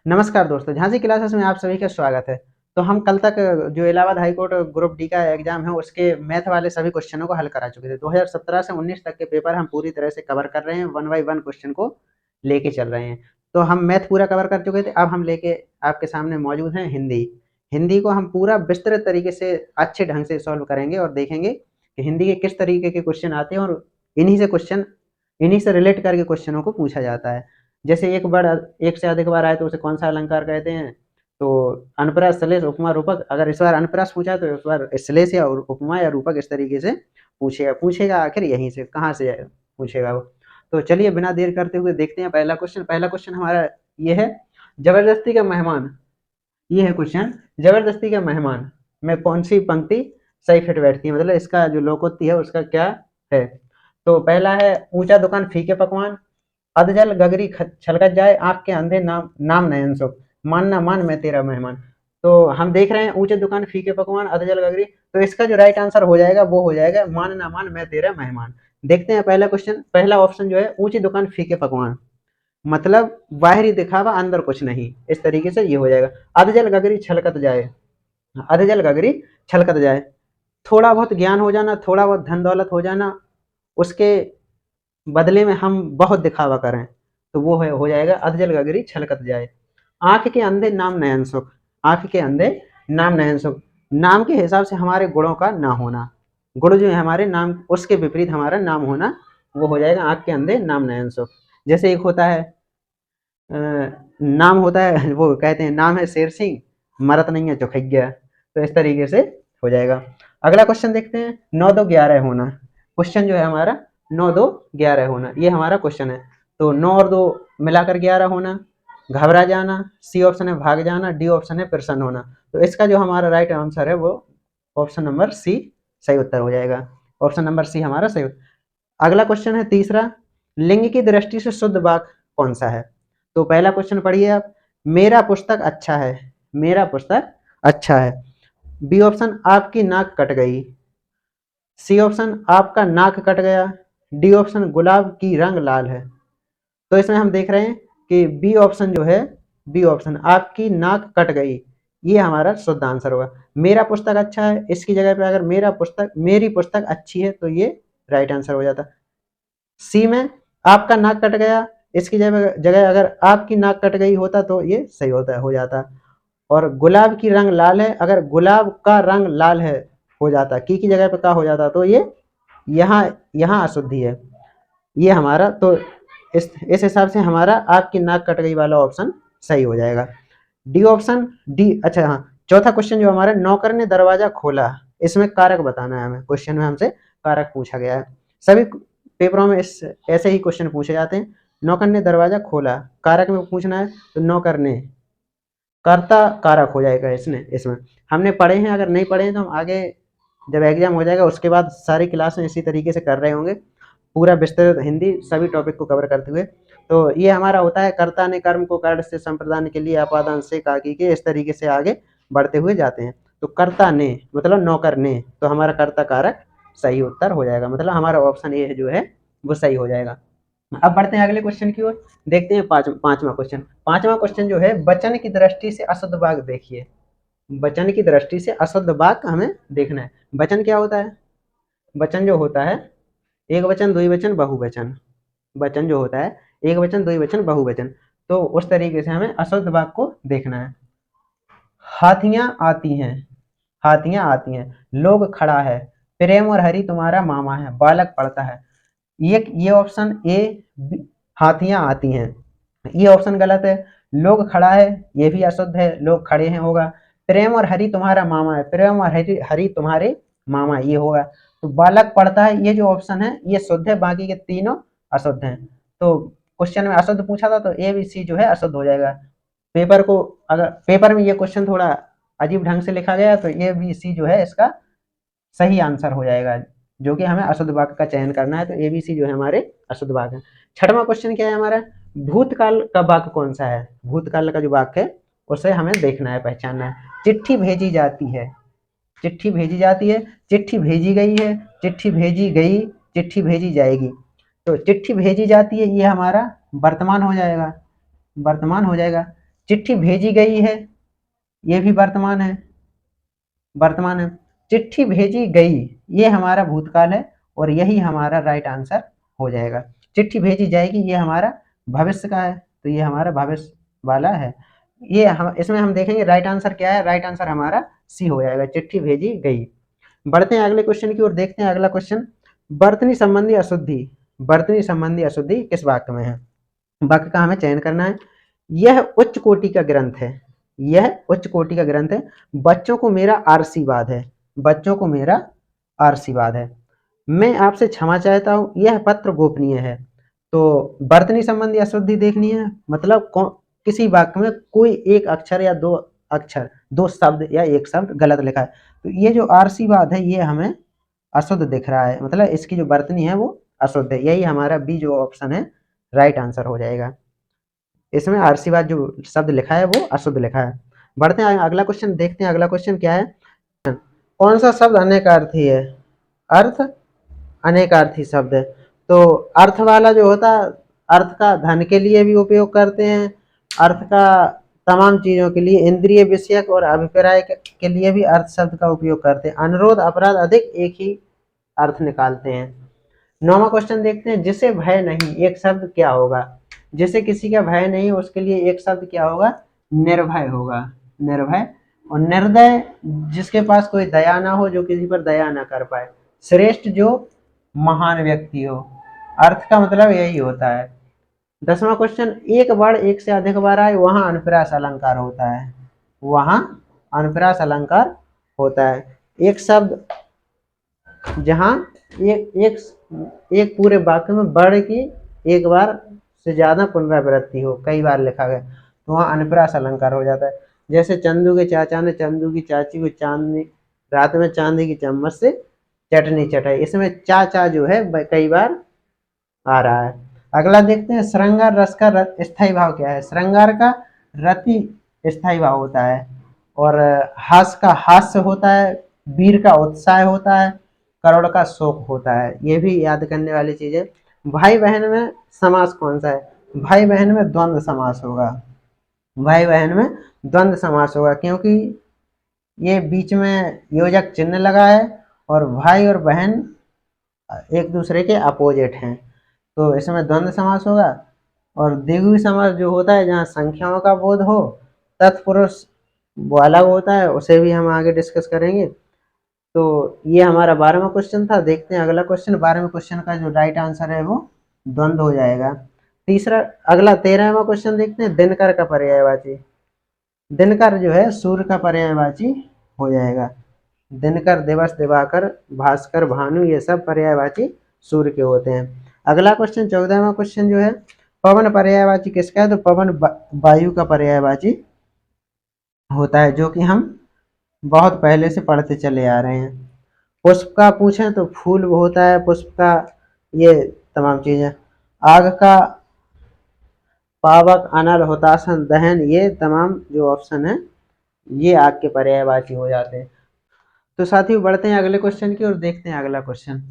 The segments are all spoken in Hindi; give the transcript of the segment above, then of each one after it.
नमस्कार दोस्तों, झांसी क्लासेस में आप सभी का स्वागत है। तो हम कल तक जो Allahabad high court group D का एग्जाम है उसके मैथ वाले सभी क्वेश्चनों को हल करा चुके थे। 2017 से 19 तक के पेपर हम पूरी तरह से कवर कर रहे हैं, वन बाई वन क्वेश्चन को लेके चल रहे हैं। तो हम मैथ पूरा कवर कर चुके थे, अब हम लेके आपके सामने मौजूद हैं हिंदी। हिंदी को हम पूरा विस्तृत तरीके से अच्छे ढंग से सॉल्व करेंगे और देखेंगे कि हिंदी के किस तरीके के क्वेश्चन आते हैं और इन्हीं से रिलेट करके क्वेश्चनों को पूछा जाता है। जैसे एक से अधिक बार आए तो उसे कौन सा अलंकार कहते हैं? तो अनप्रास, श्लेष, उपमा, रूपक। अगर इस बार अनप्रास पूछा तो इस बार श्लेष या उपमा या रूपक इस तरीके से पूछेगा आखिर यहीं से कहाँ से पूछेगा वो। तो चलिए बिना देर करते हुए देखते हैं पहला क्वेश्चन हमारा ये है, जबरदस्ती का मेहमान। ये है क्वेश्चन, जबरदस्ती का मेहमान में कौन सी पंक्ति सही फिट बैठती है, मतलब इसका जो लोकोक्ति है उसका क्या है। तो पहला है, ऊंचा दुकान फीके पकवान, अधजल गगरी छलकत जाए, आंख के अंधे नाम नाम नयन सुख, मान ना मान मैं तेरा मेहमान। तो हम देख रहे हैं ऊंचे दुकान फीके पकवान अधजल गगरी, तो इसका जो राइट आंसर हो जाएगा वो हो जाएगा मान ना मान मैं तेरा मेहमान। देखते हैं पहला क्वेश्चन, पहला ऑप्शन जो है ऊंची दुकान फीके पकवान, मतलब बाहरी दिखावा अंदर कुछ नहीं, इस तरीके से ये हो जाएगा। अधजल गगरी छलकत जाए, अधजल गगरी छलकत जाए, थोड़ा बहुत ज्ञान हो जाना, थोड़ा बहुत धन दौलत हो जाना, उसके बदले में हम बहुत दिखावा करें, तो वो हो जाएगा अधजल गगरी छलकत जाए। आंख के अंधे नाम नयन सुख, आंख के अंधे नाम नयन सुख, नाम के हिसाब से हमारे गुणों का ना होना, गुण जो है हमारे नाम उसके विपरीत हमारा नाम होना, वो हो जाएगा आंख के अंधे नाम नयन सुख। जैसे एक होता है नाम होता है, वो कहते हैं नाम है शेर सिंह, मरत नहीं है चौखैया, तो इस तरीके से हो जाएगा। अगला क्वेश्चन देखते हैं, 9 2 11 होना। क्वेश्चन जो है हमारा 9 2 11 होना, ये हमारा क्वेश्चन है। तो 9 और 2 मिलाकर 11 होना, घबरा जाना, सी ऑप्शन है भाग जाना, डी ऑप्शन है प्रसन्न होना। तो इसका जो हमारा राइट आंसर है वो ऑप्शन नंबर सी सही उत्तर हो जाएगा। ऑप्शन नंबर सी हमारा सही उत्तर। अगला क्वेश्चन है तीसरा, लिंग की दृष्टि से शुद्ध वाक्य कौन सा है। तो पहला क्वेश्चन पढ़िए आप, मेरा पुस्तक अच्छा है, मेरा पुस्तक अच्छा है। बी ऑप्शन, आपकी नाक कट गई। सी ऑप्शन, आपका नाक कट गया। डी ऑप्शन, गुलाब की रंग लाल है। तो इसमें हम देख रहे हैं कि बी ऑप्शन जो है, बी ऑप्शन आपकी नाक कट गई, ये हमारा शुद्ध आंसर होगा। मेरा पुस्तक अच्छा है, इसकी जगह पे अगर मेरी पुस्तक अच्छी है तो ये राइट आंसर हो जाता। सी में आपका नाक कट गया, इसकी जगह अगर आपकी नाक कट गई होता तो ये सही होता हो जाता। और गुलाब की रंग लाल है, अगर गुलाब का रंग लाल है हो जाता, की जगह पे का हो जाता, तो ये यहाँ यहाँ अशुद्धि है ये हमारा। तो इस हिसाब से हमारा आपकी नाक कट गई वाला ऑप्शन सही हो जाएगा। D option, D. अच्छा हाँ, चौथा क्वेश्चन जो हमारा, नौकर ने दरवाजा खोला, इसमें कारक बताना है हमें। क्वेश्चन में हमसे कारक पूछा गया है, सभी पेपरों में ऐसे ही क्वेश्चन पूछे जाते हैं। नौकर ने दरवाजा खोला, कारक में पूछना है, तो नौकर ने, कर्ता कारक हो जाएगा इसमें हमने पढ़े हैं, अगर नहीं पढ़े हैं तो हम आगे जब एग्जाम हो जाएगा उसके बाद सारी क्लास में इसी तरीके से कर रहे होंगे, पूरा विस्तृत हिंदी सभी टॉपिक को कवर करते हुए। तो ये हमारा होता है, कर्ता ने कर्म को कारण से संप्रदान के लिए अपादान से काकी के, इस तरीके से आगे बढ़ते हुए जाते हैं। तो कर्ता ने मतलब नौकर ने, तो हमारा कर्ता कारक सही उत्तर हो जाएगा, मतलब हमारा ऑप्शन ए जो है वो सही हो जाएगा। अब बढ़ते हैं अगले क्वेश्चन की ओर, देखते हैं पांचवा क्वेश्चन। पांचवा क्वेश्चन जो है, वचन की दृष्टि से अशुद्ध वाक्य देखिए। वचन की दृष्टि से अशुद्ध वाक्य हमें देखना है। वचन क्या होता है? वचन जो होता है एक वचन, द्विवचन, बहुवचन। वचन जो होता है एक वचन, द्विवचन, बहुवचन। तो उस तरीके से हमें अशुद्ध वाक्य को देखना है। हाथियां आती हैं, हाथियां आती हैं, लोग खड़ा है, प्रेम और हरि तुम्हारा मामा है, बालक पढ़ता है। ये ऑप्शन ए, हाथियां आती हैं, ये ऑप्शन गलत है। लोग खड़ा है, ये भी अशुद्ध है, लोग खड़े हैं होगा। प्रेम और हरि तुम्हारा मामा है, प्रेम और हरि तुम्हारे मामा, ये होगा। तो बालक पढ़ता है, ये जो ऑप्शन है ये शुद्ध है, बाकी के तीनों अशुद्ध हैं। तो क्वेश्चन में अशुद्ध पूछा था तो ए बी सी जो है अशुद्ध हो जाएगा। अगर पेपर में ये क्वेश्चन थोड़ा अजीब ढंग से लिखा गया तो ए बी सी जो है इसका सही आंसर हो जाएगा, जो कि हमें अशुद्ध वाक्य का चयन करना है। तो ए बी सी जो है हमारे अशुद्ध वाक्य है। छठवां क्वेश्चन क्या है हमारा, भूतकाल का वाक्य कौन सा है। भूतकाल का जो वाक्य है उसे हमें देखना है, पहचानना है। चिट्ठी भेजी जाती है, चिट्ठी भेजी जाती है, चिट्ठी भेजी गई है, चिट्ठी भेजी गई, चिट्ठी भेजी जाएगी। तो चिट्ठी भेजी जाती है ये हमारा वर्तमान हो जाएगा, वर्तमान हो जाएगा। चिट्ठी भेजी गई है, ये भी वर्तमान है, वर्तमान है। चिट्ठी भेजी गई ये हमारा भूतकाल है और यही हमारा राइट आंसर हो जाएगा। चिट्ठी भेजी जाएगी ये हमारा भविष्य का है, तो ये हमारा भविष्य वाला है। ये हम इसमें हम देखेंगे राइट आंसर क्या है, राइट आंसर हमारा सी हो जाएगा, चिट्ठी भेजी गई। बढ़ते हैं अगले क्वेश्चन की ओर, देखते हैं अगला क्वेश्चन। वर्तनी संबंधी अशुद्धि, वर्तनी संबंधी अशुद्धि किस वाक्य में है? वाक्य का हमें चयन करना है। यह उच्च कोटि का ग्रंथ है, यह उच्च कोटि का ग्रंथ है। बच्चों को मेरा आशीर्वाद है, बच्चों को मेरा आशीर्वाद है। मैं आपसे क्षमा चाहता हूँ, यह पत्र गोपनीय है। तो वर्तनी संबंधी अशुद्धि देखनी है, मतलब किसी वाक्य में कोई एक अक्षर या दो अक्षर, दो शब्द या एक शब्द गलत लिखा है, तो ये जो आशीर्वाद है ये हमें अशुद्ध दिख रहा है, मतलब इसकी जो वर्तनी है वो अशुद्ध है। यही हमारा बी जो ऑप्शन है राइट आंसर हो जाएगा। इसमें आशीर्वाद जो शब्द लिखा है वो अशुद्ध लिखा है। बढ़ते हैं अगला क्वेश्चन, देखते हैं अगला क्वेश्चन क्या है। कौन सा शब्द अनेकार्थी है? अर्थ अनेकार्थी शब्द है। तो अर्थ वाला जो होता है, अर्थ का धन के लिए भी उपयोग करते हैं, अर्थ का तमाम चीजों के लिए, इंद्रिय विषयक और अभिप्राय के लिए भी अर्थ शब्द का उपयोग करते हैं। अनुरोध अपराध अधिक एक ही अर्थ निकालते हैं। 9वां क्वेश्चन देखते हैं, जिसे भय नहीं एक शब्द क्या होगा? जिसे किसी का भय नहीं उसके लिए एक शब्द क्या होगा? निर्भय होगा, निर्भय। और निर्दय जिसके पास कोई दया ना हो, जो किसी पर दया ना कर पाए। श्रेष्ठ जो महान व्यक्ति हो, अर्थ का मतलब यही होता है। 10वां क्वेश्चन, एक बार एक से अधिक बार आए वहां अनुप्रास अलंकार होता है, वहां अनुप्रास अलंकार होता है। एक शब्द जहां एक एक एक पूरे वाक्य में बढ़ की एक बार से ज्यादा पुनरावृत्ति हो, कई बार लिखा गया, तो वहां अनुप्रास अलंकार हो जाता है। जैसे चंदू के चाचा ने चंदू की चाची को चांदनी रात में चांदी की चम्मच से चटनी चटाई, इसमें चाचा जो है कई बार आ रहा है। अगला देखते हैं, श्रृंगार रस का स्थायी भाव क्या है? श्रृंगार का रति स्थायी भाव होता है, और हास्य का हास्य होता है, वीर का उत्साह होता है, करुण का शोक होता है। ये भी याद करने वाली चीज है। भाई बहन में समास कौन सा है? भाई बहन में द्वंद्व समास होगा, भाई बहन में द्वंद्व समास होगा, क्योंकि ये बीच में योजक चिन्ह लगा है और भाई और बहन एक दूसरे के अपोजिट हैं, तो इसमें द्वंद्व समास होगा। और द्विगु समास जो होता है जहाँ संख्याओं का बोध हो, तत्पुरुष वो अलग होता है, उसे भी हम आगे डिस्कस करेंगे। तो ये हमारा 12वां क्वेश्चन था। देखते हैं अगला क्वेश्चन। 12वें क्वेश्चन का जो राइट आंसर है वो द्वंद्व हो जाएगा। तीसरा अगला 13वां क्वेश्चन देखते हैं, दिनकर का पर्यायवाची। दिनकर जो है सूर्य का पर्यायवाची हो जाएगा। दिनकर, दिवस, दिवाकर, भास्कर, भानु, ये सब पर्यायवाची सूर्य के होते हैं। अगला क्वेश्चन 14वां क्वेश्चन जो है, पवन पर्यायवाची किसका है? तो पवन वायु का पर्यायवाची होता है, जो कि हम बहुत पहले से पढ़ते चले आ रहे हैं। पुष्प का पूछें तो फूल होता है पुष्प का, ये तमाम चीजें। आग का पावक, अनल, हुताशन, दहन, ये तमाम जो ऑप्शन है ये आग के पर्यायवाची हो जाते हैं। तो साथियों बढ़ते हैं अगले क्वेश्चन की और देखते हैं अगला क्वेश्चन।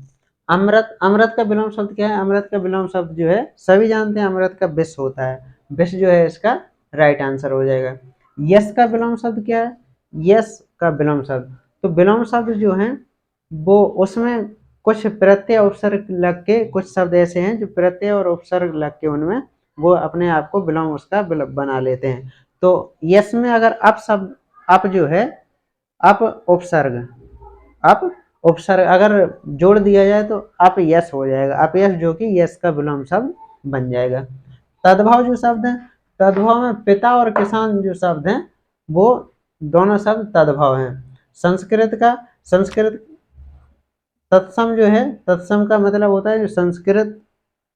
अमृत, अमृत का विलोम शब्द क्या है? अमृत का विलोम शब्द जो है सभी जानते हैं, अमृत का विष होता है। विष जो है इसका राइट आंसर हो जाएगा। यश का विलोम शब्द क्या है? यश का विलोम शब्द, तो विलोम शब्द जो है वो उसमें कुछ प्रत्यय उपसर्ग लग के, कुछ शब्द ऐसे हैं जो प्रत्यय और उपसर्ग लग के उनमें वो अपने आप को विलोम उसका बना लेते हैं। तो यश में अगर अप शब्द, अप जो है अप उपसर्ग, अप उपसर्ग अगर जोड़ दिया जाए तो अप यश हो जाएगा, अप यश जो कि यश का विलोम शब्द बन जाएगा। तद्भव जो शब्द है, तद्भव में पिता और किसान जो शब्द हैं वो दोनों शब्द तद्भव हैं। संस्कृत का, संस्कृत तत्सम जो है, तत्सम का मतलब होता है जो संस्कृत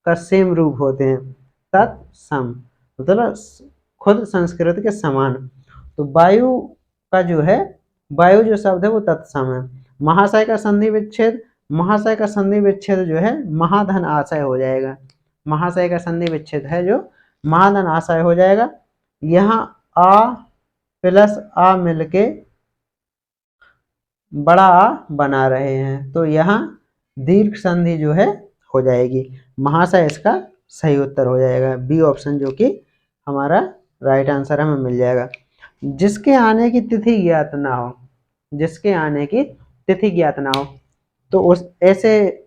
का सेम रूप होते हैं, तत्सम मतलब खुद संस्कृत के समान। तो वायु का जो है, वायु जो शब्द है वो तत्सम है। महाशय का संधि विच्छेद, महाशय का संधि विच्छेद जो है महाधन आशय हो जाएगा। महाशय का संधि विच्छेद है जो महाधन आशय हो जाएगा। यहाँ आ प्लस आ मिलके बड़ा आ बना रहे हैं, तो यहाँ दीर्घ संधि जो है हो जाएगी। महाशय इसका सही उत्तर हो जाएगा, बी ऑप्शन जो कि हमारा राइट आंसर हमें मिल जाएगा। जिसके आने की तिथि ज्ञात ना हो, जिसके आने की तिथि ज्ञात ना हो, तो उस ऐसे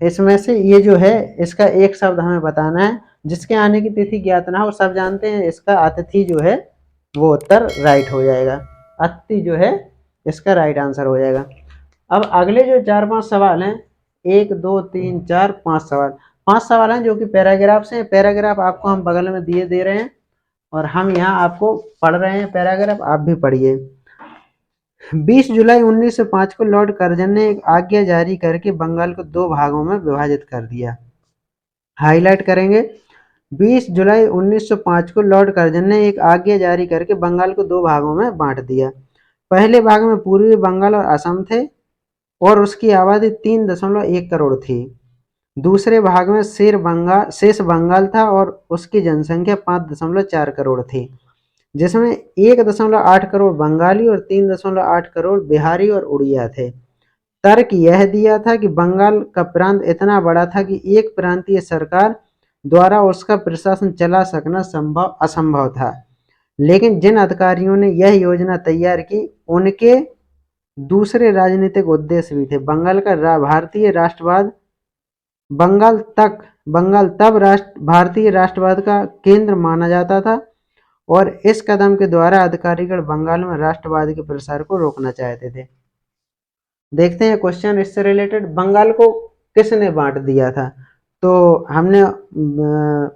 इसमें से ये जो है इसका एक शब्द हमें बताना है। जिसके आने की तिथि ज्ञात ना हो, सब जानते हैं इसका अतिथि जो है वो उत्तर राइट हो जाएगा। अतिथि जो है इसका राइट आंसर हो जाएगा। अब अगले जो 4-5 सवाल हैं, 1 2 3 4 5 सवाल, 5 सवाल हैं जो कि पैराग्राफ से। पैराग्राफ आपको हम बगल में दिए दे रहे हैं और हम यहाँ आपको पढ़ रहे हैं पैराग्राफ, आप भी पढ़िए। 20 जुलाई 1905 को लॉर्ड कर्जन ने एक आज्ञा जारी करके बंगाल को 2 भागों में विभाजित कर दिया। हाईलाइट करेंगे, 20 जुलाई 1905 को लॉर्ड कर्जन ने एक आज्ञा जारी करके बंगाल को 2 भागों में बांट दिया। पहले भाग में पूर्वी बंगाल और असम थे और उसकी आबादी 3.1 करोड़ थी। दूसरे भाग में शेष बंगाल था और उसकी जनसंख्या 5.4 करोड़ थी, जिसमें 1.8 करोड़ बंगाली और 3.8 करोड़ बिहारी और उड़िया थे। तर्क यह दिया था कि बंगाल का प्रांत इतना बड़ा था कि एक प्रांतीय सरकार द्वारा उसका प्रशासन चला सकना असंभव था। लेकिन जिन अधिकारियों ने यह योजना तैयार की उनके दूसरे राजनीतिक उद्देश्य भी थे। बंगाल का भारतीय राष्ट्रवाद बंगाल तब भारतीय राष्ट्रवाद का केंद्र माना जाता था और इस कदम के द्वारा अधिकारीगण बंगाल में राष्ट्रवाद के प्रसार को रोकना चाहते थे। देखते हैं क्वेश्चन इससे रिलेटेड, बंगाल को किसने बांट दिया था? तो हमने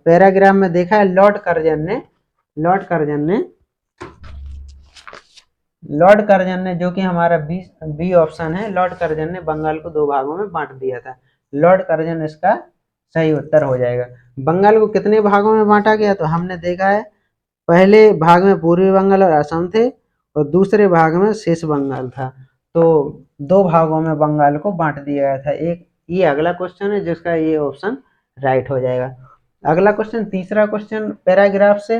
पैराग्राफ में देखा है लॉर्ड कर्जन ने जो कि हमारा बी ऑप्शन है, लॉर्ड कर्जन ने बंगाल को 2 भागों में बांट दिया था। लॉर्ड कर्जन इसका सही उत्तर हो जाएगा। बंगाल को कितने भागों में बांटा गया? तो हमने देखा है पहले भाग में पूर्वी बंगाल और असम थे और दूसरे भाग में शेष बंगाल था। तो 2 भागों में बंगाल को बांट दिया गया था। एक ये अगला क्वेश्चन है जिसका ये ऑप्शन राइट हो जाएगा। अगला क्वेश्चन, तीसरा क्वेश्चन पैराग्राफ से,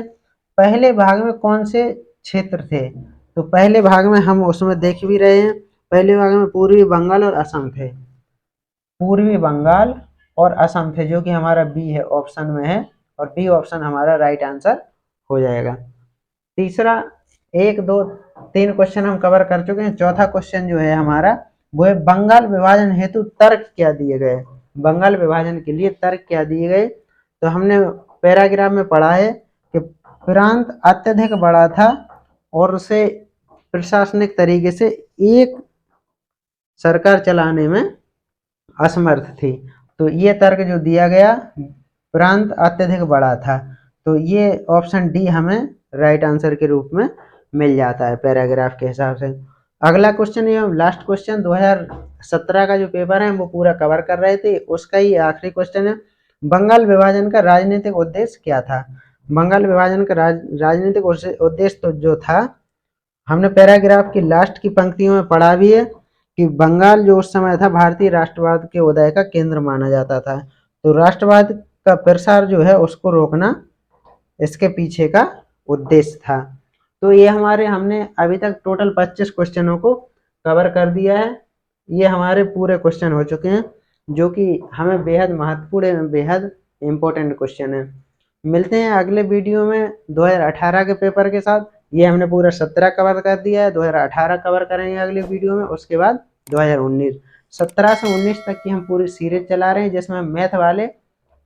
पहले भाग में कौन से क्षेत्र थे? तो पहले भाग में हम उसमें देख भी रहे हैं, पहले भाग में पूर्वी बंगाल और असम थे, पूर्वी बंगाल और असम थे, जो कि हमारा बी है ऑप्शन में है और बी ऑप्शन हमारा राइट आंसर हो जाएगा। तीसरा 1 2 3 क्वेश्चन हम कवर कर चुके हैं। चौथा क्वेश्चन जो है हमारा वो है बंगाल विभाजन हेतु तर्क क्या दिए गए? बंगाल विभाजन के लिए तर्क क्या दिए गए? तो हमने पैराग्राफ में पढ़ा है कि प्रांत अत्यधिक बड़ा था और उसे प्रशासनिक तरीके से एक सरकार चलाने में असमर्थ थी। तो ये तर्क जो दिया गया, प्रांत अत्यधिक बड़ा था, तो ये ऑप्शन डी हमें राइट आंसर के रूप में मिल जाता है पैराग्राफ के हिसाब से। अगला क्वेश्चन ये लास्ट क्वेश्चन 2017 का जो पेपर है वो पूरा कवर कर रहे थे, उसका ही आखिरी क्वेश्चन है, बंगाल विभाजन का राजनीतिक उद्देश्य क्या था? बंगाल विभाजन का राजनीतिक उद्देश्य तो जो था हमने पैराग्राफ की लास्ट की पंक्तियों में पढ़ा भी है कि बंगाल जो उस समय था भारतीय राष्ट्रवाद के उदय का केंद्र माना जाता था। तो राष्ट्रवाद का प्रसार जो है उसको रोकना इसके पीछे का उद्देश्य था। तो ये हमने अभी तक टोटल 25 क्वेश्चनों को कवर कर दिया है। ये हमारे पूरे क्वेश्चन हो चुके हैं जो कि हमें बेहद महत्वपूर्ण एवं बेहद इम्पोर्टेंट क्वेश्चन है। मिलते हैं अगले वीडियो में 2018 के पेपर के साथ। ये हमने पूरा 17 कवर कर दिया है, 2018 कवर करेंगे अगले वीडियो में, उसके बाद 2019। 17 से 19 तक की हम पूरी सीरीज चला रहे हैं जिसमें मैथ वाले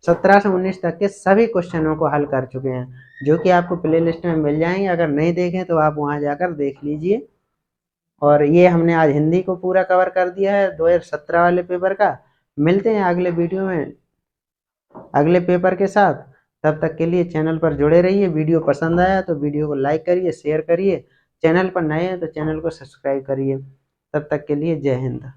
17 से 19 तक के सभी क्वेश्चनों को हल कर चुके हैं, जो कि आपको प्ले लिस्ट में मिल जाएंगे। अगर नहीं देखें तो आप वहां जाकर देख लीजिए। और ये हमने आज हिंदी को पूरा कवर कर दिया है 2017 वाले पेपर का। मिलते हैं अगले वीडियो में अगले पेपर के साथ। तब तक के लिए चैनल पर जुड़े रहिए। वीडियो पसंद आया तो वीडियो को लाइक करिए, शेयर करिए। चैनल पर नए हैं तो चैनल को सब्सक्राइब करिए। तब तक के लिए जय हिंद।